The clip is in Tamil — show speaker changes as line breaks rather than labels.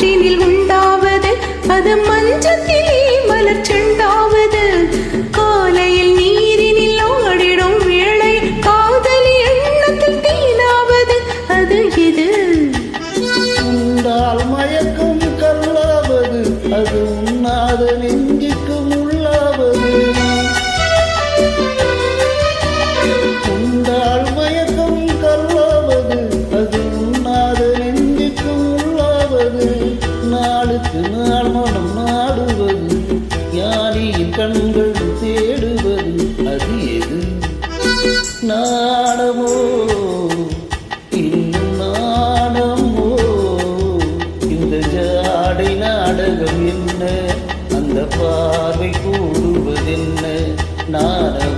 காற்றினில் உண்டாவது அது மஞ்சத்திலே மலர் செண்டாவது காலையில் நீரினில் ஆடிடும் வேளை காதலி எண்ணத்தில் தேனாவது அது எது
உண்டால் மயக்கும் கல்லாவது அது உண்ணாத நெஞ்சுக்கு முள்ளாவது உண்டால் மயக்கும் கல்லாவது அது உண்ணாத நெஞ்சுக்கு முள்ளாவது நாளுக்கு நாள் மனம் நாடுவது ஞானியின் கண்கள் தேடுவது அது எது நாடமோ இன்னும் நாடமோ இந்த ஜாடை நாடகம் என்ன அந்த பார்வை கூடுவதென்ன நாடகம்